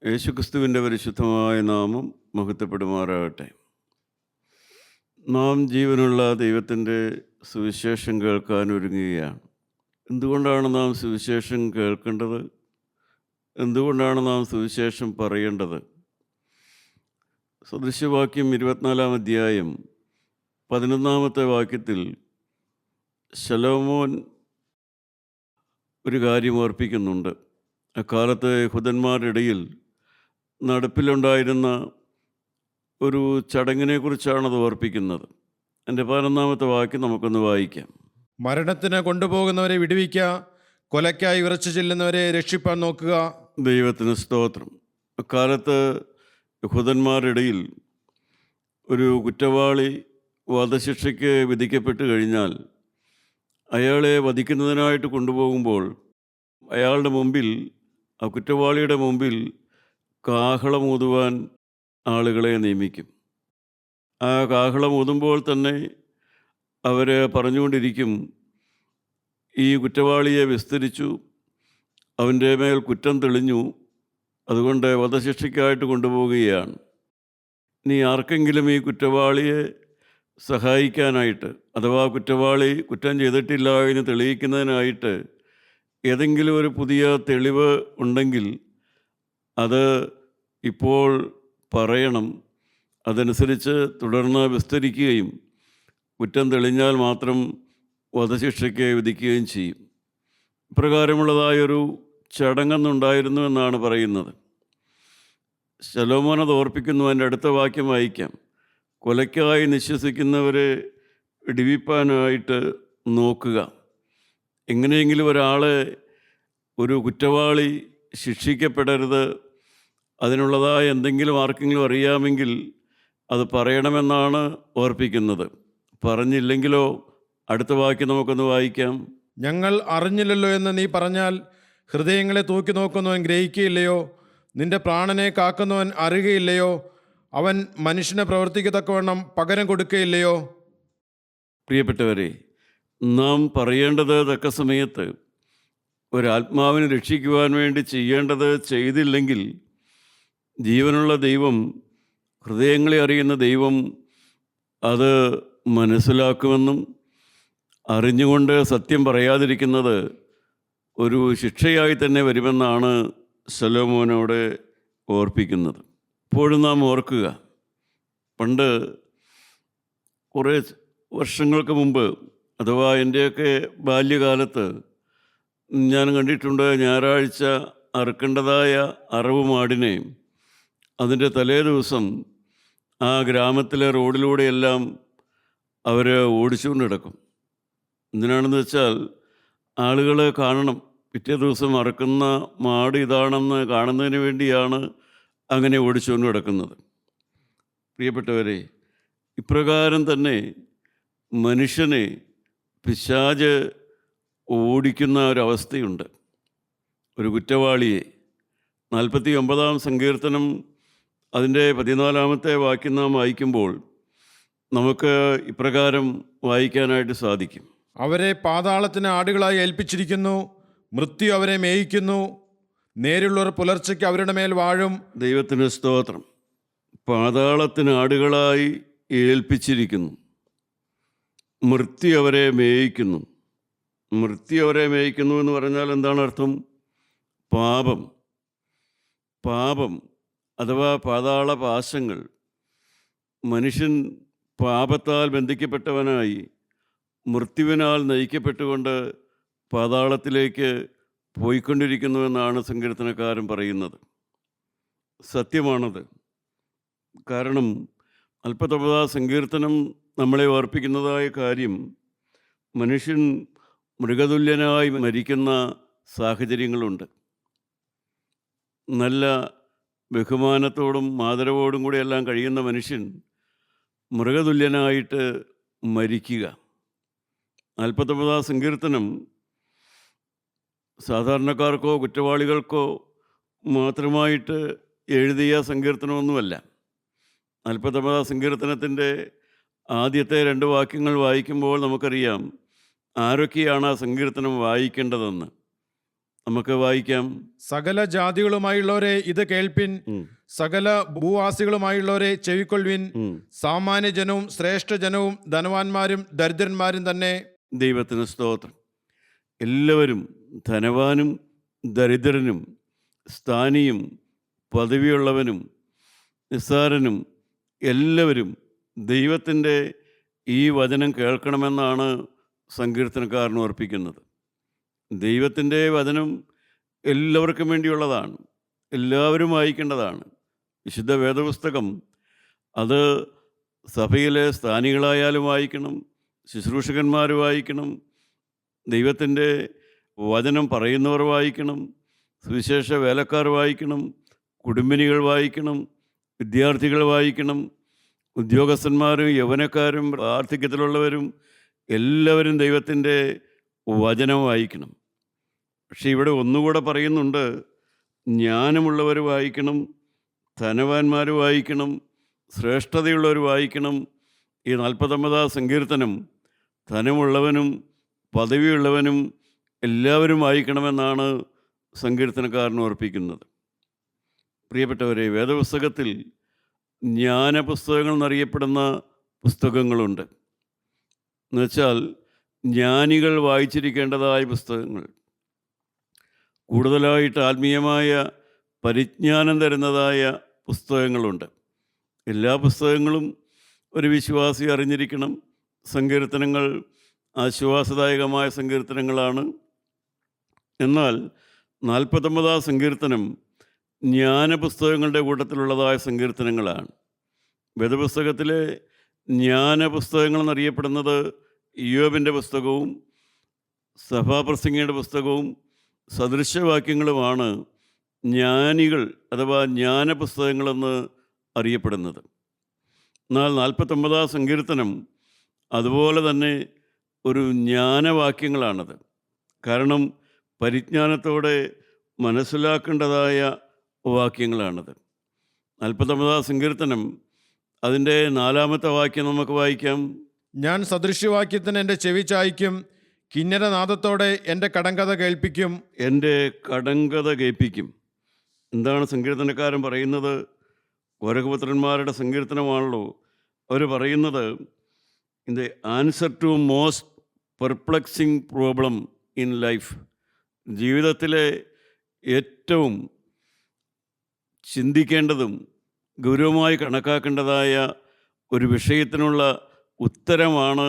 യേശുക്രിസ്തുവിൻ്റെ പരിശുദ്ധമായ നാമം മഹത്വപ്പെടുമാറാകട്ടെ. നാം ജീവനുള്ള ദൈവത്തിൻ്റെ സുവിശേഷം കേൾക്കാൻ ഒരുങ്ങുകയാണ്. എന്തുകൊണ്ടാണ് നാം സുവിശേഷം കേൾക്കേണ്ടത്? എന്തുകൊണ്ടാണ് നാം സുവിശേഷം പറയേണ്ടത്? സദൃശവാക്യം 24 അധ്യായം 11 വാക്യത്തിൽ ശലോമോൻ ഒരു കാര്യം ഓർപ്പിക്കുന്നുണ്ട്. അക്കാലത്ത് യഹൂദന്മാരുടെ ഇടയിൽ നടപ്പിലുണ്ടായിരുന്ന ഒരു ചടങ്ങിനെക്കുറിച്ചാണത് ഓർപ്പിക്കുന്നത്. എൻ്റെ 11 വാക്യം നമുക്കൊന്ന് വായിക്കാം. മരണത്തിന് കൊണ്ടുപോകുന്നവരെ വിടുവിക്കുക, കൊലയ്ക്കായി വിറച്ചു ചെല്ലുന്നവരെ രക്ഷിപ്പാൻ നോക്കുക. ദൈവത്തിന് സ്തോത്രം. അക്കാലത്ത് യഹൂദന്മാരുടെ ഇടയിൽ ഒരു കുറ്റവാളി വധശിക്ഷയ്ക്ക് വിധിക്കപ്പെട്ട് കഴിഞ്ഞാൽ അയാളെ വധിക്കുന്നതിനായിട്ട് കൊണ്ടുപോകുമ്പോൾ അയാളുടെ മുമ്പിൽ, ആ കുറ്റവാളിയുടെ മുമ്പിൽ കാഹളമൂതുവാൻ ആളുകളെ നിയമിക്കും. ആ കാഹളമൂതുമ്പോൾ തന്നെ അവർ പറഞ്ഞുകൊണ്ടിരിക്കും, ഈ കുറ്റവാളിയെ വിസ്തരിച്ചു, അവൻ്റെ മേൽ കുറ്റം തെളിഞ്ഞു, അതുകൊണ്ട് വധശിക്ഷയ്ക്കായിട്ട് കൊണ്ടുപോവുകയാണ്. ഇനി ആർക്കെങ്കിലും ഈ കുറ്റവാളിയെ സഹായിക്കാനായിട്ട്, അഥവാ കുറ്റവാളി കുറ്റം ചെയ്തിട്ടില്ല എന്ന് തെളിയിക്കുന്നതിനായിട്ട് ഏതെങ്കിലും ഒരു പുതിയ തെളിവ് ഉണ്ടെങ്കിൽ അത് ഇപ്പോൾ പറയണം. അതനുസരിച്ച് തുടർന്ന് വിസ്തരിക്കുകയും കുറ്റം തെളിഞ്ഞാൽ മാത്രം വധശിക്ഷയ്ക്ക് വിധിക്കുകയും ചെയ്യും. ഇപ്രകാരമുള്ളതായൊരു ചടങ്ങെന്നുണ്ടായിരുന്നു എന്നാണ് പറയുന്നത്. ശലോമോൻ അത് ഓർപ്പിക്കുന്നു. അതിൻ്റെ അടുത്ത വാക്യം വായിക്കാം. കൊലയ്ക്കായി നിശ്വസിക്കുന്നവരെ ഇടിവിപ്പാനായിട്ട് നോക്കുക. എങ്ങനെയെങ്കിലും ഒരാളെ, ഒരു കുറ്റവാളി ശിക്ഷിക്കപ്പെടരുത്, അതിനുള്ളതായ എന്തെങ്കിലും ആർക്കെങ്കിലും അറിയാമെങ്കിൽ അത് പറയണമെന്നാണ് ഓർപ്പിക്കുന്നത്. പറഞ്ഞില്ലെങ്കിലോ? അടുത്ത വാക്യം നമുക്കൊന്ന് വായിക്കാം. ഞങ്ങൾ അറിഞ്ഞില്ലല്ലോ എന്ന് നീ പറഞ്ഞാൽ ഹൃദയങ്ങളെ തൂക്കി നോക്കുന്നവൻ ഗ്രഹിക്കുകയില്ലയോ? നിന്റെ പ്രാണനെ കാക്കുന്നവൻ അറിയുകയില്ലയോ? അവൻ മനുഷ്യനെ പ്രവർത്തിക്കത്തക്കവണ്ണം പകരം കൊടുക്കുകയില്ലയോ? പ്രിയപ്പെട്ടവരെ, നാം പറയേണ്ടത് തക്ക സമയത്ത് ഒരാത്മാവിനെ രക്ഷിക്കുവാൻ വേണ്ടി ചെയ്യേണ്ടത് ചെയ്തില്ലെങ്കിൽ ജീവനുള്ള ദൈവം, ഹൃദയങ്ങളെ അറിയുന്ന ദൈവം അത് മനസ്സിലാക്കുമെന്നും അറിഞ്ഞുകൊണ്ട് സത്യം പറയാതിരിക്കുന്നത് ഒരു ശിക്ഷയായി തന്നെ വരുമെന്നാണ് ശലോമോനോട് ഓർപ്പിക്കുന്നത്. ഇപ്പോഴും നാം ഓർക്കുക, പണ്ട് കുറേ വർഷങ്ങൾക്ക് മുമ്പ്, അഥവാ എൻ്റെയൊക്കെ ബാല്യകാലത്ത് ഞാൻ കണ്ടിട്ടുണ്ട്, ഞായറാഴ്ച അറുക്കേണ്ടതായ അറവ് മാടിനെ അതിൻ്റെ തലേ ദിവസം ആ ഗ്രാമത്തിലെ റോഡിലൂടെയെല്ലാം അവർ ഓടിച്ചുകൊണ്ട് കിടക്കും. എന്തിനാണെന്ന് വെച്ചാൽ ആളുകൾ കാണണം, പിറ്റേ ദിവസം അറുക്കുന്ന മാട് ഇതാണെന്ന് കാണുന്നതിന് വേണ്ടിയാണ് അങ്ങനെ ഓടിച്ചുകൊണ്ട് കിടക്കുന്നത്. പ്രിയപ്പെട്ടവരെ, ഇപ്രകാരം തന്നെ മനുഷ്യനെ പിശാച് ഓടിക്കുന്ന ഒരവസ്ഥയുണ്ട്. ഒരു കുറ്റവാളിയെ 49 സങ്കീർത്തനം അതിൻ്റെ 14 വാക്യം നാം വായിക്കുമ്പോൾ നമുക്ക് ഇപ്രകാരം വായിക്കാനായിട്ട് സാധിക്കും. അവരെ പാതാളത്തിന് ആടുകളായി ഏൽപ്പിച്ചിരിക്കുന്നു, മൃത്യു അവരെ മേയിക്കുന്നു, നേരുള്ളവർ പുലർച്ചയ്ക്ക് അവരുടെ മേൽ വാഴും. ദൈവത്തിന് സ്തോത്രം. പാതാളത്തിന് ആടുകളായി ഏൽപ്പിച്ചിരിക്കുന്നു, മൃത്യു അവരെ മേയിക്കുന്നു. മൃത്യു അവരെ മേയിക്കുന്നു എന്ന് പറഞ്ഞാൽ എന്താണ് അർത്ഥം? പാപം അഥവാ പാതാള പാശങ്ങൾ. മനുഷ്യൻ പാപത്താൽ ബന്ധിക്കപ്പെട്ടവനായി മൃത്യുവിനാൽ നയിക്കപ്പെട്ടുകൊണ്ട് പാതാളത്തിലേക്ക് പോയിക്കൊണ്ടിരിക്കുന്നുവെന്നാണ് സങ്കീർത്തനക്കാരൻ പറയുന്നത്. സത്യമാണത്. കാരണം 49 സങ്കീർത്തനം നമ്മളെ ഓർപ്പിക്കുന്നതായ കാര്യം, മനുഷ്യൻ മൃഗതുല്യനായി മരിക്കുന്ന സാഹചര്യങ്ങളുണ്ട്. നല്ല ബഹുമാനത്തോടും ആദരവോടും കൂടി എല്ലാം കഴിയുന്ന മനുഷ്യൻ മൃഗതുല്യനായിട്ട് മരിക്കുക. 49 സങ്കീർത്തനം സാധാരണക്കാർക്കോ കുറ്റവാളികൾക്കോ മാത്രമായിട്ട് എഴുതിയ സങ്കീർത്തനമൊന്നുമല്ല. 49 സങ്കീർത്തനത്തിൻ്റെ ആദ്യത്തെ 2 വാക്യങ്ങൾ വായിക്കുമ്പോൾ നമുക്കറിയാം ആരൊക്കെയാണ് ആ സങ്കീർത്തനം വായിക്കേണ്ടതെന്ന്. നമുക്ക് വായിക്കാം. സകല ജാതികളുമായുള്ളവരെ ഇത് കേൾപ്പിൻ, ഉം, സകല ഭൂവാസികളുമായുള്ളവരെ ചെവിക്കൊള്ളുവിൻ. ഉം. സാമാന്യജനവും ശ്രേഷ്ഠജനവും ധനവാന്മാരും ദരിദ്രന്മാരും തന്നെ. ദൈവത്തിന് സ്തോത്രം. എല്ലാവരും, ധനവാനും ദരിദ്രനും സ്ഥാനിയും പദവിയുള്ളവനും നിസ്സാരനും എല്ലാവരും ദൈവത്തിൻ്റെ ഈ വചനം കേൾക്കണമെന്നാണ് സങ്കീർത്തനക്കാരൻ ഓർപ്പിക്കുന്നത്. ദൈവത്തിൻ്റെ വചനം എല്ലാവർക്കും വേണ്ടിയുള്ളതാണ്, എല്ലാവരും വായിക്കേണ്ടതാണ്. വിശുദ്ധ വേദപുസ്തകം അത് സഭയിലെ സ്ഥാനികളായാലും വായിക്കണം, ശുശ്രൂഷകന്മാർ വായിക്കണം, ദൈവത്തിൻ്റെ വചനം പറയുന്നവർ വായിക്കണം, സുവിശേഷ വേലക്കാർ വായിക്കണം, കുടുംബിനികൾ വായിക്കണം, വിദ്യാർത്ഥികൾ വായിക്കണം, ഉദ്യോഗസ്ഥന്മാരും യൗവനക്കാരും വാർദ്ധക്യത്തിലുള്ളവരും എല്ലാവരും ദൈവത്തിൻ്റെ വചനം വായിക്കണം. പക്ഷേ ഇവിടെ ഒന്നുകൂടെ പറയുന്നുണ്ട്, ജ്ഞാനമുള്ളവർ വായിക്കണം, ധനവാന്മാർ വായിക്കണം, ശ്രേഷ്ഠതയുള്ളവർ വായിക്കണം. ഈ 49 സങ്കീർത്തനം ധനമുള്ളവനും പദവിയുള്ളവനും എല്ലാവരും വായിക്കണമെന്നാണ് സങ്കീർത്തനക്കാരൻ ഓർപ്പിക്കുന്നത്. പ്രിയപ്പെട്ടവരെ, വേദപുസ്തകത്തിൽ ജ്ഞാനപുസ്തകങ്ങൾ എന്നറിയപ്പെടുന്ന പുസ്തകങ്ങളുണ്ട്. എന്നുവെച്ചാൽ ജ്ഞാനികൾ വായിച്ചിരിക്കേണ്ടതായ പുസ്തകങ്ങൾ, കൂടുതലായിട്ട് ആത്മീയമായ പരിജ്ഞാനം തരുന്നതായ പുസ്തകങ്ങളുണ്ട്. എല്ലാ പുസ്തകങ്ങളും ഒരു വിശ്വാസി അറിഞ്ഞിരിക്കണം. സങ്കീർത്തനങ്ങൾ ആശ്വാസദായകമായ സങ്കീർത്തനങ്ങളാണ്. എന്നാൽ 49 സങ്കീർത്തനം ജ്ഞാനപുസ്തകങ്ങളുടെ കൂട്ടത്തിലുള്ളതായ സങ്കീർത്തനങ്ങളാണ്. വേദപുസ്തകത്തിലെ ജ്ഞാനപുസ്തകങ്ങൾ എന്നറിയപ്പെടുന്നത് ഇയ്യോബിൻ്റെ പുസ്തകവും സഭാപ്രസംഗിയുടെ പുസ്തകവും സദൃശവാക്യങ്ങളുമാണ് ജ്ഞാനികൾ അഥവാ ജ്ഞാനപുസ്തകങ്ങളെന്ന് അറിയപ്പെടുന്നത്. എന്നാൽ 49 സങ്കീർത്തനം അതുപോലെ തന്നെ ഒരു ജ്ഞാനവാക്യങ്ങളാണത്. കാരണം പരിജ്ഞാനത്തോടെ മനസ്സിലാക്കേണ്ടതായ വാക്യങ്ങളാണത്. 49 സങ്കീർത്തനം അതിൻ്റെ 4-ാമത്തെ വാക്യം നമുക്ക് വായിക്കാം. ഞാൻ സദൃശ്യവാക്യത്തിന് എൻ്റെ ചെവി ചായ്ക്കും, കിന്നരനാദത്തോടെ എൻ്റെ കടങ്കഥ കേൾപ്പിക്കും. എൻ്റെ കടങ്കഥ കേൾപ്പിക്കും. എന്താണ് സങ്കീർത്തനക്കാരൻ പറയുന്നത്? കോരകപുത്രന്മാരുടെ സങ്കീർത്തനമാണല്ലോ. അവർ പറയുന്നത്, in the answer to most perplexing problem in life, ജീവിതത്തിലെ ഏറ്റവും ചിന്തിക്കേണ്ടതും ഗൗരവമായി കണക്കാക്കേണ്ടതായ ഒരു വിഷയത്തിനുള്ള ഉത്തരമാണ്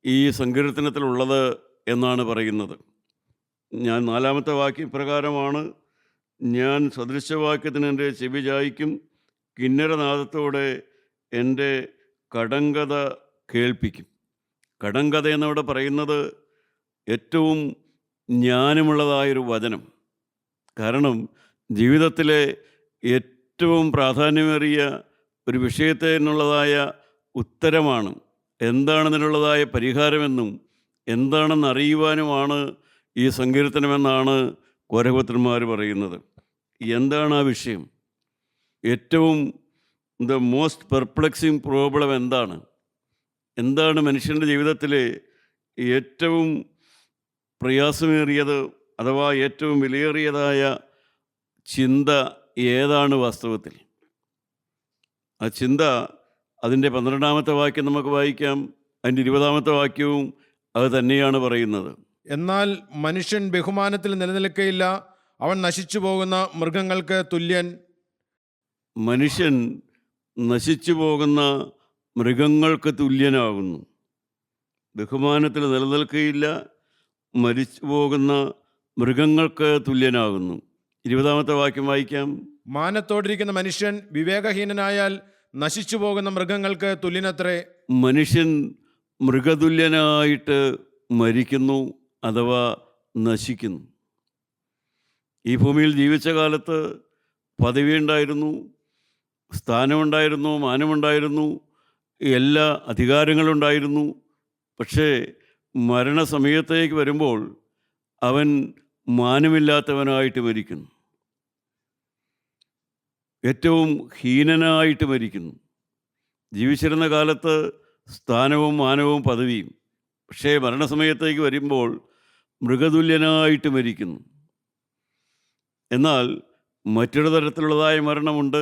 ഈ സങ്കീർത്തനത്തിലുള്ളത് എന്നാണ് പറയുന്നത്. ഞാൻ 4-ാമത്തെ വാക്യം പ്രകാരമാണ്, ഞാൻ സദൃശവാക്യത്തിന് എൻ്റെ ചെവി ചായ്ക്കും, കിന്നരനാദത്തോടെ എൻ്റെ കടങ്കഥ കേൾപ്പിക്കും. കടങ്കഥ എന്നവിടെ പറയുന്നത് ഏറ്റവും ജ്ഞാനമുള്ളതായൊരു വചനം. കാരണം ജീവിതത്തിലെ ഏറ്റവും പ്രാധാന്യമേറിയ ഒരു വിഷയത്തിനുള്ളതായ ഉത്തരമാണ്, എന്താണെന്നതിനുള്ളതായ പരിഹാരമെന്നും എന്താണെന്ന് അറിയുവാനുമാണ് ഈ സങ്കീർത്തനമെന്നാണ് കോരകപുത്രന്മാർ പറയുന്നത്. എന്താണ് ആ വിഷയം? ഏറ്റവും ദ മോസ്റ്റ് പെർപ്ലക്സിങ് പ്രോബ്ലം എന്താണ്? എന്താണ് മനുഷ്യൻ്റെ ജീവിതത്തിലെ ഏറ്റവും പ്രയാസമേറിയത് അഥവാ ഏറ്റവും വിലയേറിയതായ ചിന്ത ഏതാണ് വാസ്തവത്തിൽ? ആ ചിന്ത അതിൻ്റെ 12-ാമത്തെ വാക്യം നമുക്ക് വായിക്കാം. അതിൻ്റെ 20-ാമത്തെ വാക്യവും അത് തന്നെയാണ് പറയുന്നത്. എന്നാൽ മനുഷ്യൻ ബഹുമാനത്തിൽ നിലനിൽക്കയില്ല, അവൻ നശിച്ചു പോകുന്ന മൃഗങ്ങൾക്ക് തുല്യൻ. മനുഷ്യൻ നശിച്ചു പോകുന്ന മൃഗങ്ങൾക്ക് തുല്യനാകുന്നു. ബഹുമാനത്തിൽ നിലനിൽക്കുകയില്ല, മരിച്ചു പോകുന്ന മൃഗങ്ങൾക്ക് തുല്യനാകുന്നു. 20-ാമത്തെ വാക്യം വായിക്കാം. മാനത്തോടിരിക്കുന്ന മനുഷ്യൻ വിവേകഹീനനായാൽ നശിച്ചു പോകുന്ന മൃഗങ്ങൾക്ക് തുല്യനത്രേ. മനുഷ്യൻ മൃഗതുല്യനായിട്ട് മരിക്കുന്നു അഥവാ നശിക്കുന്നു. ഈ ഭൂമിയിൽ ജീവിച്ച കാലത്ത് പദവിയുണ്ടായിരുന്നു, സ്ഥാനമുണ്ടായിരുന്നു, മാനമുണ്ടായിരുന്നു, എല്ലാ അധികാരങ്ങളുണ്ടായിരുന്നു. പക്ഷേ മരണസമയത്തേക്ക് വരുമ്പോൾ അവൻ മാനമില്ലാത്തവനായിട്ട് മരിക്കുന്നു, ഏറ്റവും ഹീനനായിട്ട് മരിക്കുന്നു. ജീവിച്ചിരുന്ന കാലത്ത് സ്ഥാനവും മാനവും പദവിയും, പക്ഷേ മരണസമയത്തേക്ക് വരുമ്പോൾ മൃഗതുല്യനായിട്ട് മരിക്കുന്നു. എന്നാൽ മറ്റൊരു തരത്തിലുള്ളതായ മരണമുണ്ട്.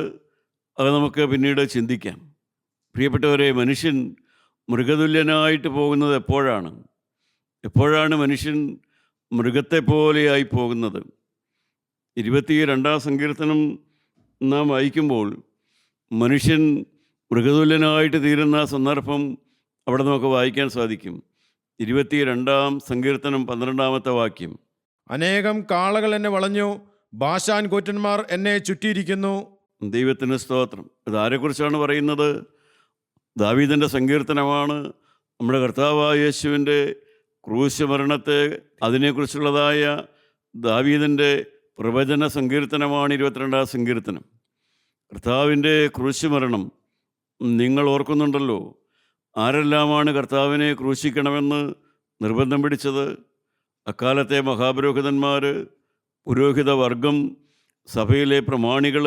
അത് നമുക്ക് പിന്നീട് ചിന്തിക്കാം. പ്രിയപ്പെട്ടവരെ, മനുഷ്യൻ മൃഗതുല്യനായിട്ട് പോകുന്നത് എപ്പോഴാണ്? എപ്പോഴാണ് മനുഷ്യൻ മൃഗത്തെപ്പോലെയായി പോകുന്നത്? 22-ാം സങ്കീർത്തനം നാം വായിക്കുമ്പോൾ മനുഷ്യൻ മൃഗതുല്യനായിട്ട് തീരുന്ന സന്ദർഭം അവിടെ നമുക്ക് വായിക്കാൻ സാധിക്കും. 22-ാം സങ്കീർത്തനം 12-ാമത്തെ വാക്യം. അനേകം കാളകൾ എന്നെ വളഞ്ഞു, ബാശാൻ കൂറ്റന്മാർ എന്നെ ചുറ്റിയിരിക്കുന്നു. ദൈവത്തിന് സ്തോത്രം. ഇത് ആരെക്കുറിച്ചാണ് പറയുന്നത്? ദാവീദിൻ്റെ സങ്കീർത്തനമാണ്. നമ്മുടെ കർത്താവായ യേശുവിൻ്റെ ക്രൂശ് മരണത്തെ, അതിനെക്കുറിച്ചുള്ളതായ ദാവീദിൻ്റെ പ്രവചന സങ്കീർത്തനമാണ് 22-ാം സങ്കീർത്തനം. കർത്താവിൻ്റെ ക്രൂശ് മരണം നിങ്ങൾ ഓർക്കുന്നുണ്ടല്ലോ. ആരെല്ലാമാണ് കർത്താവിനെ ക്രൂശിക്കണമെന്ന് നിർബന്ധം പിടിച്ചത്? അക്കാലത്തെ മഹാപുരോഹിതന്മാർ, പുരോഹിത വർഗം, സഭയിലെ പ്രമാണികൾ,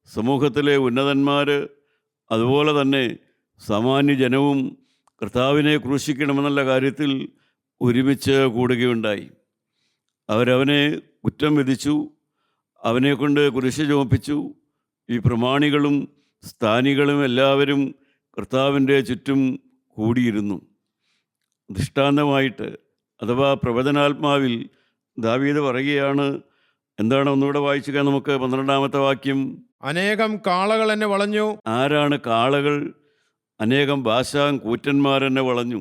സമൂഹത്തിലെ ഉന്നതന്മാർ, അതുപോലെ തന്നെ സാമാന്യ ജനവും കർത്താവിനെ ക്രൂശിക്കണമെന്നുള്ള കാര്യത്തിൽ ഒരുമിച്ച് കൂടുകയുണ്ടായി. അവരവനെ കുറ്റം വിധിച്ചു, അവനെക്കൊണ്ട് കുരിശ് ചുമപ്പിച്ചു. ഈ പ്രമാണികളും സ്ഥാനികളും എല്ലാവരും കർത്താവിൻ്റെ ചുറ്റും കൂടിയിരുന്നു. ദൃഷ്ടാന്തമായിട്ട്, അഥവാ പ്രവചനാത്മാവിൽ ദാവീദ് പറയുകയാണ്. എന്താണ് ഒന്നുകൂടെ വായിച്ചുക നമുക്ക്? 12-ാമത്തെ വാക്യം. അനേകം കാളകൾ എന്നെ വളഞ്ഞു. ആരാണ് കാളകൾ? അനേകം ബാശാൻ കൂറ്റന്മാരെന്നെ വളഞ്ഞു.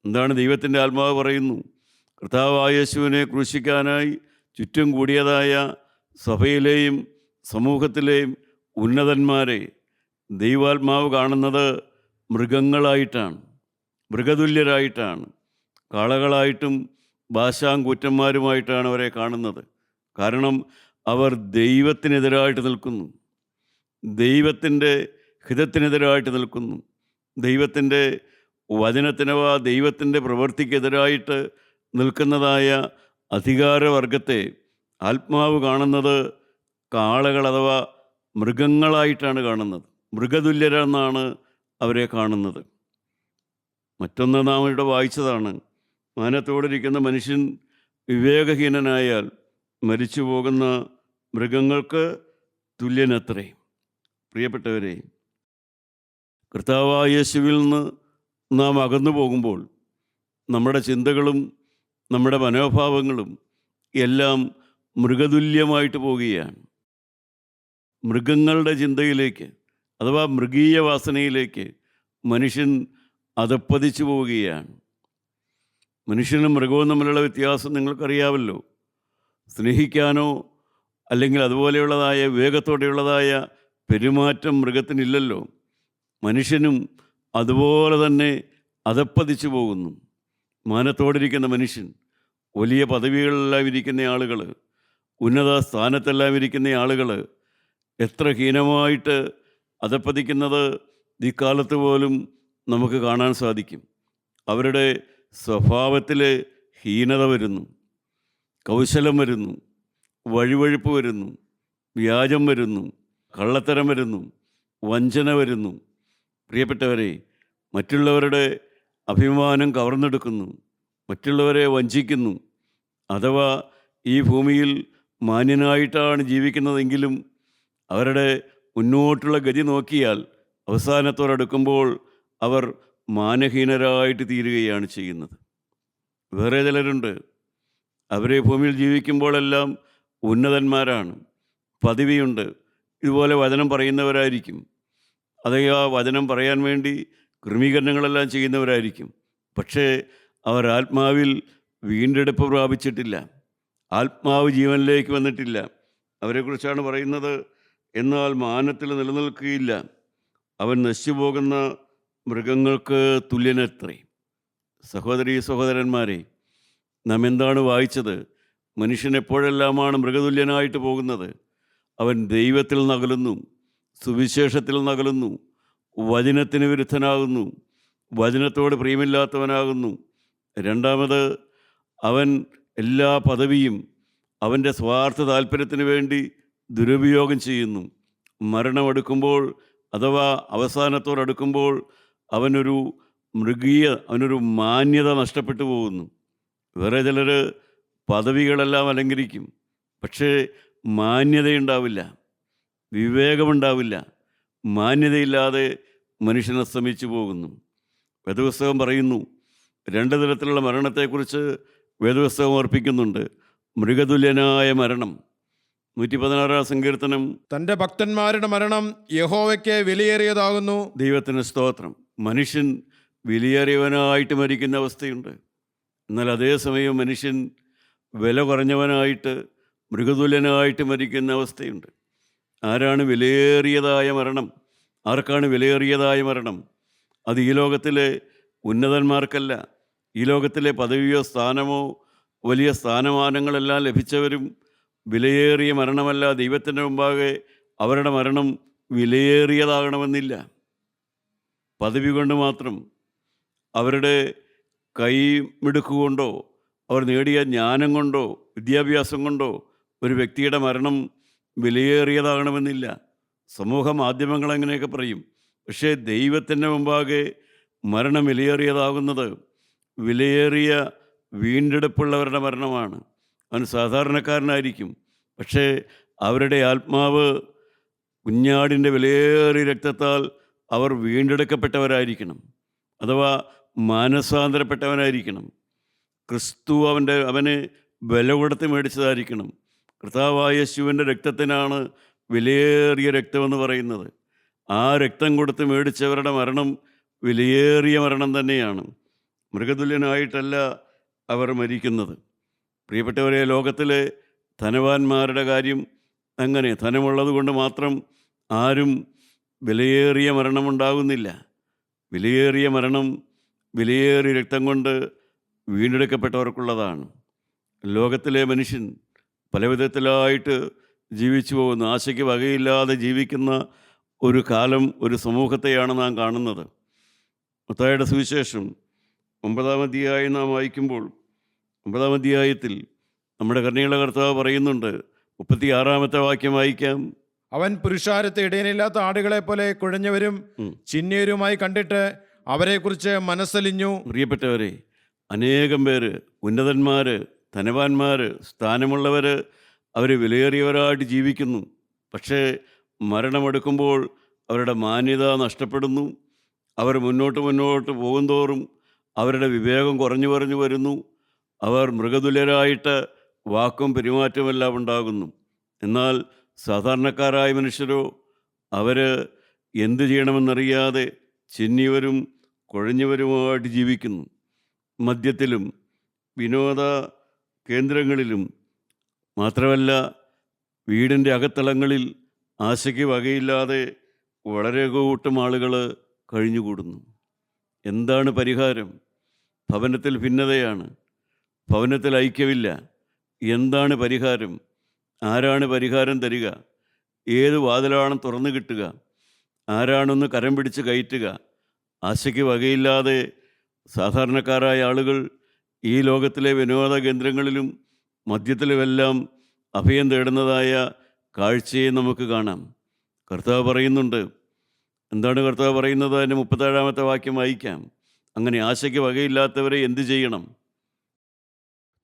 എന്താണ് ദൈവത്തിൻ്റെ ആത്മാവ് പറയുന്നു? കർത്താവായ യേശുവിനെ ക്രൂശിക്കാനായി ചുറ്റും കൂടിയതായ സഭയിലെയും സമൂഹത്തിലെയും ഉന്നതന്മാരെ ദൈവാത്മാവ് കാണുന്നത് മൃഗങ്ങളായിട്ടാണ്, മൃഗതുല്യരായിട്ടാണ്. കാളകളായിട്ടും ബാശാൻ കൂറ്റന്മാരുമായിട്ടാണ് അവരെ കാണുന്നത്. കാരണം അവർ ദൈവത്തിനെതിരായിട്ട് നിൽക്കുന്നു, ദൈവത്തിൻ്റെ ഹിതത്തിനെതിരായിട്ട് നിൽക്കുന്നു, ദൈവത്തിൻ്റെ വചനത്തിനവ ദൈവത്തിൻ്റെ പ്രവൃത്തിക്കെതിരായിട്ട് നിൽക്കുന്നതായ അധികാരവർഗത്തെ ആത്മാവ് കാണുന്നത് കാളകൾ അഥവാ മൃഗങ്ങളായിട്ടാണ് കാണുന്നത്. മൃഗതുല്യരെന്നാണ് അവരെ കാണുന്നത്. മറ്റൊന്ന് നാം ഇവിടെ വായിച്ചതാണ്. മാനത്തോടിരിക്കുന്ന മനുഷ്യൻ വിവേകഹീനനായാൽ മരിച്ചു പോകുന്ന മൃഗങ്ങൾക്ക് തുല്യനത്രേ. പ്രിയപ്പെട്ടവരെ, കർത്താവായ യേശുവിൽ നിന്ന് നാം അകന്നു പോകുമ്പോൾ നമ്മുടെ ചിന്തകളും നമ്മുടെ മനോഭാവങ്ങളും എല്ലാം മൃഗതുല്യമായിട്ട് പോവുകയാണ്. മൃഗങ്ങളുടെ ചിന്തയിലേക്ക് അഥവാ മൃഗീയ വാസനയിലേക്ക് മനുഷ്യൻ അധപ്പതിച്ചു പോവുകയാണ്. മനുഷ്യനും മൃഗവും തമ്മിലുള്ള വ്യത്യാസം നിങ്ങൾക്കറിയാമല്ലോ. സ്നേഹിക്കാനോ അല്ലെങ്കിൽ അതുപോലെയുള്ളതായ വിവേകത്തോടെയുള്ളതായ പെരുമാറ്റം മൃഗത്തിനില്ലല്ലോ. മനുഷ്യനും അതുപോലെ തന്നെ അധപ്പതിച്ചു പോകുന്നു. മാനത്തോടിരിക്കുന്ന മനുഷ്യൻ, വലിയ പദവികളിലെല്ലാം ഇരിക്കുന്ന ആളുകൾ, ഉന്നത സ്ഥാനത്തെല്ലാം ഇരിക്കുന്ന ആളുകൾ എത്ര ഹീനമായിട്ട് അധപ്പതിക്കുന്നത് ഇക്കാലത്ത് പോലും നമുക്ക് കാണാൻ സാധിക്കും. അവരുടെ സ്വഭാവത്തിൽ ഹീനത വരുന്നു, കൗശലം വരുന്നു, വഴിവഴുപ്പ് വരുന്നു, വ്യാജം വരുന്നു, കള്ളത്തരം വരുന്നു, വഞ്ചന വരുന്നു. പ്രിയപ്പെട്ടവരെ, മറ്റുള്ളവരുടെ അഭിമാനം കവർന്നെടുക്കുന്നു, മറ്റുള്ളവരെ വഞ്ചിക്കുന്നു. അഥവാ ഈ ഭൂമിയിൽ മാന്യനായിട്ടാണ് ജീവിക്കുന്നതെങ്കിലും അവരുടെ മുന്നോട്ടുള്ള ഗതി നോക്കിയാൽ അവസാനത്തോടടുക്കുമ്പോൾ അവർ മാനഹീനരായിട്ട് തീരുകയാണ് ചെയ്യുന്നത്. വേറെ ചിലരുണ്ട്, അവരെ ഭൂമിയിൽ ജീവിക്കുമ്പോഴെല്ലാം ഉന്നതന്മാരാണ്, പദവിയുണ്ട്, ഇതുപോലെ വചനം പറയുന്നവരായിരിക്കും. അതേ ആ വചനം പറയാൻ വേണ്ടി ക്രമീകരണങ്ങളെല്ലാം ചെയ്യുന്നവരായിരിക്കും. പക്ഷേ അവർ ആത്മാവിൽ വീണ്ടെടുപ്പ് പ്രാപിച്ചിട്ടില്ല, ആത്മാവ് ജീവനിലേക്ക് വന്നിട്ടില്ല. അവരെക്കുറിച്ചാണ് പറയുന്നത്. എന്നാൽ മാനത്തിൽ നിലനിൽക്കുകയില്ല, അവൻ നശിച്ചു പോകുന്ന മൃഗങ്ങൾക്ക് തുല്യനത്രേ. സഹോദരീ സഹോദരന്മാരെ, നാം എന്താണ് വായിച്ചത്? മനുഷ്യൻ എപ്പോഴെല്ലാമാണ് മൃഗതുല്യനായിട്ട് പോകുന്നത്? അവൻ ദൈവത്തിൽ നകലുന്നു, സുവിശേഷത്തിൽ നകലുന്നു, വചനത്തിന് വിരുദ്ധനാകുന്നു, വചനത്തോട് പ്രിയമില്ലാത്തവനാകുന്നു. രണ്ടാമത്, അവൻ എല്ലാ പദവിയും അവൻ്റെ സ്വാർത്ഥ താല്പര്യത്തിന് വേണ്ടി ദുരുപയോഗം ചെയ്യുന്നു. മരണമെടുക്കുമ്പോൾ അഥവാ അവസാനത്തോടടുക്കുമ്പോൾ അവനൊരു അവനൊരു മാന്യത നഷ്ടപ്പെട്ടു പോകുന്നു. വേറെ ചിലർ പദവികളെല്ലാം അലങ്കരിക്കും, പക്ഷേ മാന്യതയുണ്ടാവില്ല, വിവേകമുണ്ടാവില്ല. മാന്യതയില്ലാതെ മനുഷ്യൻ അസ്തമിച്ചു പോകുന്നു. വേദപുസ്തകം പറയുന്നു, രണ്ട് തരത്തിലുള്ള മരണത്തെക്കുറിച്ച് വേദപുസ്തകം ഓർപ്പിക്കുന്നുണ്ട്. മൃഗതുല്യനായ മരണം, 116 സങ്കീർത്തനം. തൻ്റെ ഭക്തന്മാരുടെ മരണം യഹോവയ്ക്ക് വിലയേറിയതാകുന്നു. ദൈവത്തിന് സ്തോത്രം. മനുഷ്യൻ വിലയേറിയവനായിട്ട് മരിക്കുന്ന അവസ്ഥയുണ്ട്. എന്നാൽ അതേസമയം മനുഷ്യൻ വില കുറഞ്ഞവനായിട്ട്, മൃഗതുല്യനായിട്ട് മരിക്കുന്ന അവസ്ഥയുണ്ട്. ആരാണ് വിലയേറിയതായ മരണം? ആർക്കാണ് വിലയേറിയതായ മരണം? അത് ഈ ലോകത്തിലെ ഉന്നതന്മാർക്കല്ല. ഈ ലോകത്തിലെ പദവിയോ സ്ഥാനമോ വലിയ സ്ഥാനമാനങ്ങളെല്ലാം ലഭിച്ചവരും വിലയേറിയ മരണമല്ല. ദൈവത്തിൻ്റെ മുമ്പാകെ അവരുടെ മരണം വിലയേറിയതാകണമെന്നില്ല. പദവി കൊണ്ട് മാത്രം, അവരുടെ കൈമിടുക്കുകൊണ്ടോ അവർ നേടിയ ജ്ഞാനം കൊണ്ടോ വിദ്യാഭ്യാസം കൊണ്ടോ ഒരു വ്യക്തിയുടെ മരണം വിലയേറിയതാകണമെന്നില്ല. സമൂഹ മാധ്യമങ്ങൾ അങ്ങനെയൊക്കെ പറയും. പക്ഷേ ദൈവത്തിൻ്റെ മുമ്പാകെ മരണം വിലയേറിയതാകുന്നത് വിലയേറിയ വീണ്ടെടുപ്പുള്ളവരുടെ മരണമാണ്. അവൻ സാധാരണക്കാരനായിരിക്കും, പക്ഷേ അവരുടെ ആത്മാവ് കുഞ്ഞാടിൻ്റെ വിലയേറിയ രക്തത്താൽ അവർ വീണ്ടെടുക്കപ്പെട്ടവരായിരിക്കണം, അഥവാ മാനസാന്തരപ്പെട്ടവനായിരിക്കണം. ക്രിസ്തു അവന് വില കൊടുത്ത് മേടിച്ചതായിരിക്കണം. കർത്താവായ യേശുവിൻ്റെ രക്തത്തിനാണ് വിലയേറിയ രക്തമെന്ന് പറയുന്നത്. ആ രക്തം കൊടുത്ത് മേടിച്ചവരുടെ മരണം വിലയേറിയ മരണം തന്നെയാണ്. മൃഗതുല്യനായിട്ടല്ല അവർ മരിക്കുന്നത്. പ്രിയപ്പെട്ടവരെ, ലോകത്തിലെ ധനവാന്മാരുടെ കാര്യം അങ്ങനെ. ധനമുള്ളത് കൊണ്ട് മാത്രം ആരും വിലയേറിയ മരണമുണ്ടാകുന്നില്ല. വിലയേറിയ മരണം വിലയേറിയ രക്തം കൊണ്ട് വീണ്ടെടുക്കപ്പെട്ടവർക്കുള്ളതാണ്. ലോകത്തിലെ മനുഷ്യൻ പല വിധത്തിലായിട്ട് ജീവിച്ചു പോകുന്നു. ആശയ്ക്ക് വകയില്ലാതെ ജീവിക്കുന്ന ഒരു കാലം, ഒരു സമൂഹത്തെയാണ് നാം കാണുന്നത്. മത്തായിയുടെ സുവിശേഷം 9-ാം അധ്യായം നാം വായിക്കുമ്പോൾ, 9-ാം അധ്യായത്തിൽ നമ്മുടെ കരുണയുള്ള കർത്താവ് പറയുന്നുണ്ട്. 36-ാമത്തെ വാക്യം വായിക്കാം. അവൻ പുരുഷാരത്തെ ഇടയനില്ലാത്ത ആടുകളെ പോലെ കുഴഞ്ഞവരും ചിഹ്നരുമായി കണ്ടിട്ട് അവരെക്കുറിച്ച് മനസ്സലിഞ്ഞു. പ്രിയപ്പെട്ടവരെ, അനേകം പേര്, ഉന്നതന്മാർ, ധനവാന്മാർ, സ്ഥാനമുള്ളവർ, അവർ വിലയേറിയവരായിട്ട് ജീവിക്കുന്നു. പക്ഷേ മരണമെടുക്കുമ്പോൾ അവരുടെ മാന്യത നഷ്ടപ്പെടുന്നു. അവർ മുന്നോട്ട് പോകുന്തോറും അവരുടെ വിവേകം കുറഞ്ഞു വരുന്നു. അവർ മൃഗതുല്യരായിട്ട് വാക്കും പെരുമാറ്റമെല്ലാം ഉണ്ടാകുന്നു. എന്നാൽ സാധാരണക്കാരായ മനുഷ്യരോ, അവർ എന്തു ചെയ്യണമെന്നറിയാതെ ചിന്നിയവരും കുഴഞ്ഞവരുമായിട്ട് ജീവിക്കുന്നു. മദ്യത്തിലും വിനോദ കേന്ദ്രങ്ങളിലും മാത്രമല്ല, വീടിൻ്റെ അകത്തളങ്ങളിൽ ആശയ്ക്ക് വകയില്ലാതെ വളരെ കൂട്ടം ആളുകൾ കഴിഞ്ഞുകൂടുന്നു. എന്താണ് പരിഹാരം? ഭവനത്തിൽ ഭിന്നതയാണ്, ഭവനത്തിൽ ഐക്യമില്ല. എന്താണ് പരിഹാരം? ആരാണ് പരിഹാരം തരിക? ഏത് വാതിലാണ് തുറന്നു കിട്ടുക? ആരാണൊന്ന് കരം പിടിച്ച് കയറ്റുക? ആശയ്ക്ക് വകയില്ലാതെ സാധാരണക്കാരായ ആളുകൾ ഈ ലോകത്തിലെ വിനോദ കേന്ദ്രങ്ങളിലും മദ്യത്തിലുമെല്ലാം അഭയം തേടുന്നതായ കാഴ്ചയെ നമുക്ക് കാണാം. കർത്താവ് പറയുന്നുണ്ട്. എന്താണ് കർത്താവ് പറയുന്നത്? അതിൻ്റെ 37-ാമത്തെ വാക്യം വായിക്കാം. അങ്ങനെ ആശയ്ക്ക് വകയില്ലാത്തവരെ എന്തു ചെയ്യണം?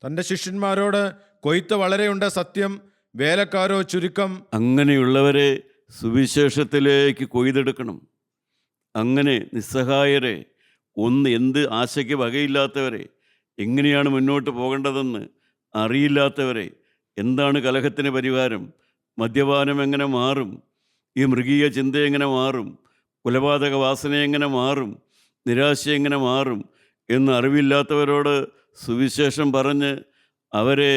തൻ്റെ ശിഷ്യന്മാരോട്, കൊയ്ത്ത് വളരെയുണ്ട്, സത്യം, വേലക്കാരോ ചുരുക്കം. അങ്ങനെയുള്ളവരെ സുവിശേഷത്തിലേക്ക് കൊയ്തെടുക്കണം. അങ്ങനെ നിസ്സഹായരെ, എന്ത് ആശയ്ക്ക് വകയില്ലാത്തവരെ, എങ്ങനെയാണ് മുന്നോട്ട് പോകേണ്ടതെന്ന് അറിയില്ലാത്തവരെ, എന്താണ് കലഹത്തിന് പരിഹാരം, മദ്യപാനം എങ്ങനെ മാറും, ഈ മൃഗീയ ചിന്ത എങ്ങനെ മാറും, കൊലപാതക വാസന എങ്ങനെ മാറും, നിരാശ എങ്ങനെ മാറും എന്ന് അറിവില്ലാത്തവരോട് സുവിശേഷം പറഞ്ഞ് അവരെ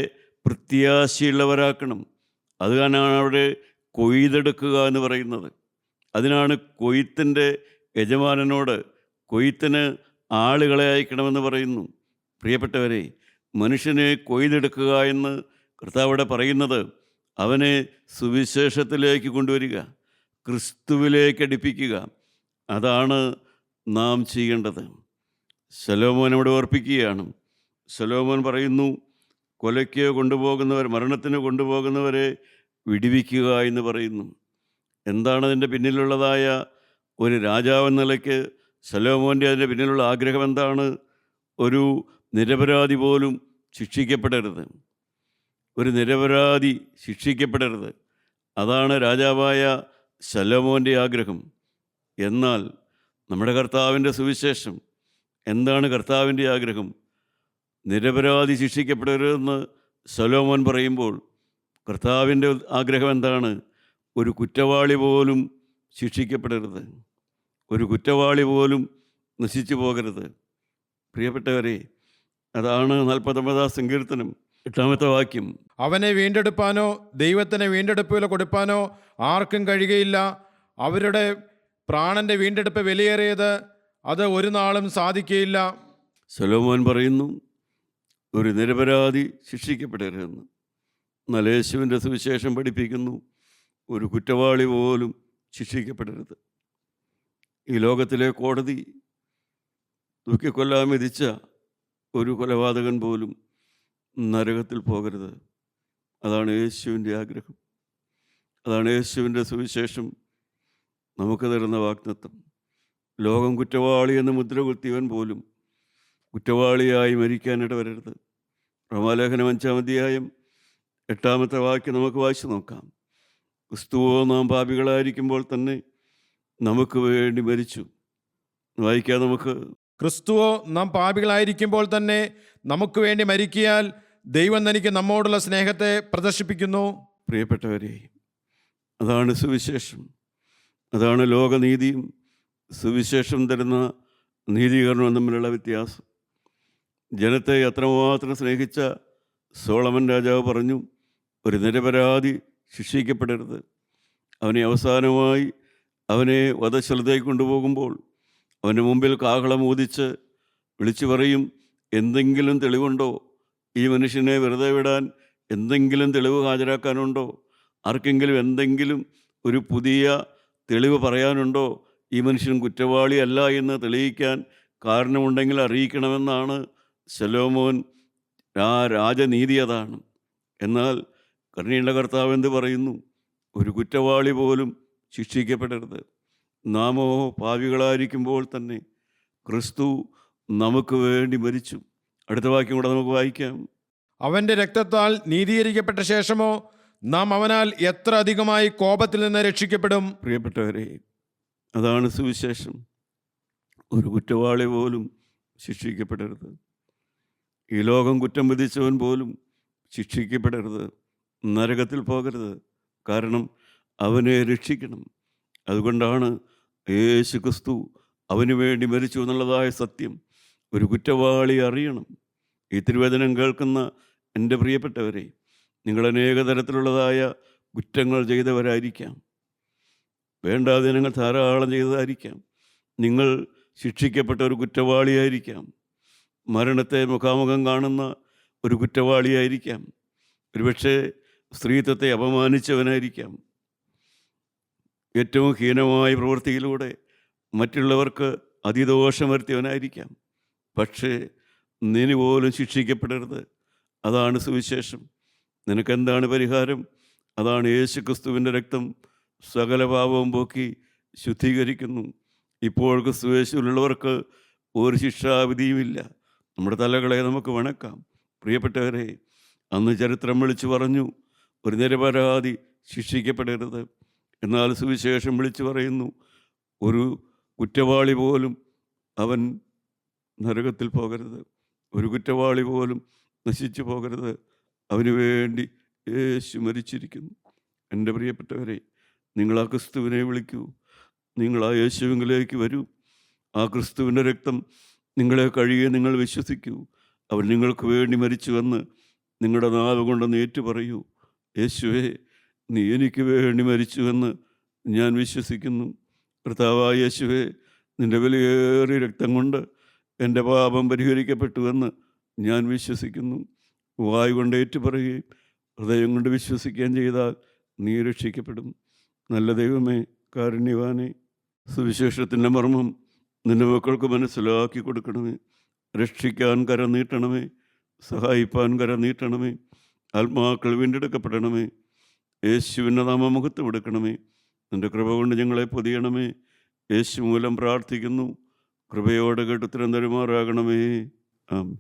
പ്രത്യാശയുള്ളവരാക്കണം. അതുകാരണമാണ് അവിടെ കൊയ്തെടുക്കുക എന്ന് പറയുന്നത്. അതിനാണ് കൊയ്ത്തിൻ്റെ യജമാനനോട് കൊയ്ത്തിന് ആളുകളെ അയക്കണമെന്ന് പറയുന്നു. പ്രിയപ്പെട്ടവരെ, മനുഷ്യനെ കൊയ്തെടുക്കുക എന്ന് കർത്താവിടെ പറയുന്നത് അവനെ സുവിശേഷത്തിലേക്ക് കൊണ്ടുവരിക, ക്രിസ്തുവിലേക്ക് അടുപ്പിക്കുക. അതാണ് നാം ചെയ്യേണ്ടത്. ശലോമോൻ അവിടെ ഓർപ്പിക്കുകയാണ്. ശലോമോൻ പറയുന്നു, കൊലയ്ക്ക് കൊണ്ടുപോകുന്നവർ, മരണത്തിന് കൊണ്ടുപോകുന്നവരെ വിടുവിക്കുക എന്ന് പറയുന്നു. എന്താണ് അതിൻ്റെ പിന്നിലുള്ളതായ ഒരു രാജാവെന്ന നിലയ്ക്ക് ശലോമോൻ്റെ അതിൻ്റെ പിന്നിലുള്ള ആഗ്രഹം എന്താണ്? ഒരു നിരപരാധി പോലും ശിക്ഷിക്കപ്പെടരുത്. ഒരു നിരപരാധി ശിക്ഷിക്കപ്പെടരുത്. അതാണ് രാജാവായ ശലോമോൻ്റെ ആഗ്രഹം. എന്നാൽ നമ്മുടെ കർത്താവിൻ്റെ സുവിശേഷം എന്താണ്? കർത്താവിൻ്റെ ആഗ്രഹം നിരപരാധി ശിക്ഷിക്കപ്പെടരുതെന്ന് ശലോമോൻ പറയുമ്പോൾ കർത്താവിൻ്റെ ആഗ്രഹം എന്താണ്? ഒരു കുറ്റവാളി പോലും ശിക്ഷിക്കപ്പെടരുത്, ഒരു കുറ്റവാളി പോലും നശിച്ചു പോകരുത്. പ്രിയപ്പെട്ടവരെ, അതാണ് 49 സങ്കീർത്തനം 8 വാക്യം. അവനെ വീണ്ടെടുപ്പാനോ ദൈവത്തിന് വീണ്ടെടുപ്പ് വില കൊടുപ്പാനോ ആർക്കും കഴിയുകയില്ല. അവരുടെ പ്രാണന്റെ വീണ്ടെടുപ്പ് വിലയേറിയത്, അത് ഒരു നാളും സാധിക്കുകയില്ല. ശലോമോൻ പറയുന്നു ഒരു നിരപരാധി ശിക്ഷിക്കപ്പെടരുതെന്ന്. എന്നാൽ യേശുവിൻ്റെ സുവിശേഷം പഠിപ്പിക്കുന്നു ഒരു കുറ്റവാളി പോലും ശിക്ഷിക്കപ്പെടരുത്. ഈ ലോകത്തിലെ കോടതി തൂക്കിക്കൊല്ലാൻ വിധിച്ച ഒരു കൊലപാതകൻ പോലും നരകത്തിൽ പോകരുത്. അതാണ് യേശുവിൻ്റെ ആഗ്രഹം. അതാണ് യേശുവിൻ്റെ സുവിശേഷം നമുക്ക് തരുന്ന വാഗ്ദത്തം. ലോകം കുറ്റവാളി എന്ന് മുദ്ര കുത്തിയവൻ പോലും കുറ്റവാളിയായി മരിക്കാനിട വരരുത്. റോമാലേഖനം 5-ാം അധ്യായം 8 വാക്യം നമുക്ക് വായിച്ചു നോക്കാം. ക്രിസ്തുവോ നാം പാപികളായിരിക്കുമ്പോൾ തന്നെ നമുക്ക് വേണ്ടി മരിച്ചു. വായിക്കാം നമുക്ക്. ക്രിസ്തുവോ നാം പാപികളായിരിക്കുമ്പോൾ തന്നെ നമുക്ക് വേണ്ടി മരിക്കിയാൽ ദൈവം തനിക്ക് നമ്മോടുള്ള സ്നേഹത്തെ പ്രദർശിപ്പിക്കുന്നു. പ്രിയപ്പെട്ടവരെ, അതാണ് സുവിശേഷം. അതാണ് ലോകനീതിയും സുവിശേഷം തരുന്ന നീതീകരണവും തമ്മിലുള്ള വ്യത്യാസം. ജനത്തെ അത്രമാത്രം സ്നേഹിച്ച സോളമൻ രാജാവ് പറഞ്ഞു ഒരു നിരപരാധി ശിക്ഷിക്കപ്പെടരുത്. അവനെ അവസാനമായി അവനെ വധശലത്തേക്ക് കൊണ്ടുപോകുമ്പോൾ അവൻ്റെ മുമ്പിൽ കാഹളം ഊതിച്ച് വിളിച്ചു പറയും, എന്തെങ്കിലും തെളിവുണ്ടോ? ഈ മനുഷ്യനെ വെറുതെ വിടാൻ എന്തെങ്കിലും തെളിവ് ഹാജരാക്കാനുണ്ടോ? ആർക്കെങ്കിലും എന്തെങ്കിലും ഒരു പുതിയ തെളിവ് പറയാനുണ്ടോ? ഈ മനുഷ്യൻ കുറ്റവാളിയല്ല എന്ന് തെളിയിക്കാൻ കാരണമുണ്ടെങ്കിൽ അറിയിക്കണമെന്നാണ് ശലോമോൻ രാജനീതി. അതാണ്. എന്നാൽ കരുണയുള്ള കർത്താവ് എന്ത് പറയുന്നു? ഒരു കുറ്റവാളി പോലും ശിക്ഷിക്കപ്പെടരുത്. നാമോ പാപികളായിരിക്കുമ്പോൾ തന്നെ ക്രിസ്തു നമുക്ക് വേണ്ടി മരിച്ചു. അടുത്ത വാക്യം കൂടെ നമുക്ക് വായിക്കാം. അവന്റെ രക്തത്താൽ നീതീകരിക്കപ്പെട്ട ശേഷമോ നാം അവനാൽ എത്ര അധികമായി കോപത്തിൽ നിന്ന് രക്ഷിക്കപ്പെടും. പ്രിയപ്പെട്ടവരെ, അതാണ് സുവിശേഷം. ഒരു കുറ്റവാളി പോലും ശിക്ഷിക്കപ്പെടരുത്. ഈ ലോകം കുറ്റം വിധിച്ചവൻ പോലും ശിക്ഷിക്കപ്പെടരുത്, നരകത്തിൽ പോകരുത്. കാരണം അവനെ രക്ഷിക്കണം. അതുകൊണ്ടാണ് യേശു ക്രിസ്തു അവന് വേണ്ടി മരിച്ചു എന്നുള്ളതായ സത്യം ഒരു കുറ്റവാളി അറിയണം. ഈ തിരുവചനം കേൾക്കുന്ന എൻ്റെ പ്രിയപ്പെട്ടവരെ, നിങ്ങൾ അനേക തരത്തിലുള്ളതായ കുറ്റങ്ങൾ ചെയ്തവരായിരിക്കാം. വേണ്ടാതെ നിങ്ങൾ ധാരാളം ചെയ്തതായിരിക്കാം. നിങ്ങൾ ശിക്ഷിക്കപ്പെട്ട ഒരു കുറ്റവാളിയായിരിക്കാം. മരണത്തെ മുഖാമുഖം കാണുന്ന ഒരു കുറ്റവാളിയായിരിക്കാം. ഒരുപക്ഷെ സ്ത്രീത്വത്തെ അപമാനിച്ചവനായിരിക്കാം. ഏറ്റവും ഹീനമായ പ്രവൃത്തിയിലൂടെ മറ്റുള്ളവർക്ക് അതിദോഷം വരുത്തിയവനായിരിക്കാം. പക്ഷേ നിന് പോലും ശിക്ഷിക്കപ്പെടരുത്. അതാണ് സുവിശേഷം. നിനക്കെന്താണ് പരിഹാരം? അതാണ് യേശു ക്രിസ്തുവിൻ്റെ രക്തം സകല പാപവും പോക്കി ശുദ്ധീകരിക്കുന്നു. ഇപ്പോൾ ക്രിസ്തു യേശുവിലുള്ളവർക്ക് ഒരു ശിക്ഷാവിധിയുമില്ല. നമ്മുടെ തലകളെ നമുക്ക് വണക്കാം. പ്രിയപ്പെട്ടവരെ, അന്ന് ചരിത്രം വിളിച്ചു പറഞ്ഞു ഒരു നിരപരാധി ശിക്ഷിക്കപ്പെടരുത്. എന്നാൽ സുവിശേഷം വിളിച്ചു പറയുന്നു ഒരു കുറ്റവാളി പോലും അവൻ നരകത്തിൽ പോകരുത്, ഒരു കുറ്റവാളി പോലും നശിച്ചു പോകരുത്. അവന് വേണ്ടി യേശു മരിച്ചിരിക്കുന്നു. എൻ്റെ പ്രിയപ്പെട്ടവരെ, നിങ്ങൾ ആ ക്രിസ്തുവിനെ വിളിക്കൂ. നിങ്ങൾ ആ യേശുവിലേക്ക് വരൂ. ആ ക്രിസ്തുവിൻ്റെ രക്തം നിങ്ങളെ കഴുകി നിങ്ങൾ വിശ്വസിക്കൂ. അവൻ നിങ്ങൾക്ക് വേണ്ടി മരിച്ചുവെന്ന് നിങ്ങളുടെ നാവ് കൊണ്ടൊന്ന് ഏറ്റുപറയൂ. യേശുവേ, നീ എനിക്ക് വേണ്ടി മരിച്ചുവെന്ന് ഞാൻ വിശ്വസിക്കുന്നു. കർത്താവായ യേശുവേ, നിൻ്റെ വിലയേറിയ രക്തം കൊണ്ട് എൻ്റെ പാപം പരിഹരിക്കപ്പെട്ടുവെന്ന് ഞാൻ വിശ്വസിക്കുന്നു. വായ് കൊണ്ട് ഏറ്റുപറയുകയും ഹൃദയം കൊണ്ട് വിശ്വസിക്കുകയും ചെയ്താൽ നീ രക്ഷിക്കപ്പെടും. നല്ല ദൈവമേ, കാരുണ്യവാനേ, സുവിശേഷത്തിൻ്റെ മർമ്മം നിൻ്റെ മക്കൾക്ക് മനസ്സിലാക്കി കൊടുക്കണമേ. രക്ഷിക്കാൻ കരം നീട്ടണമേ, സഹായിപ്പാൻ കരം നീട്ടണമേ. ആത്മാക്കൾ വീണ്ടെടുക്കപ്പെടണമേ. യേശുവിൻ്റെ നാമമുഖത്ത് എടുക്കണമേ. നിൻ്റെ കൃപ കൊണ്ട് ഞങ്ങളെ പൊതിയണമേ. യേശു മൂലം പ്രാർത്ഥിക്കുന്നു. കൃപയോടെ കേട്ട് ഉത്തരം തരുമാറാകണമേ. ആമേൻ.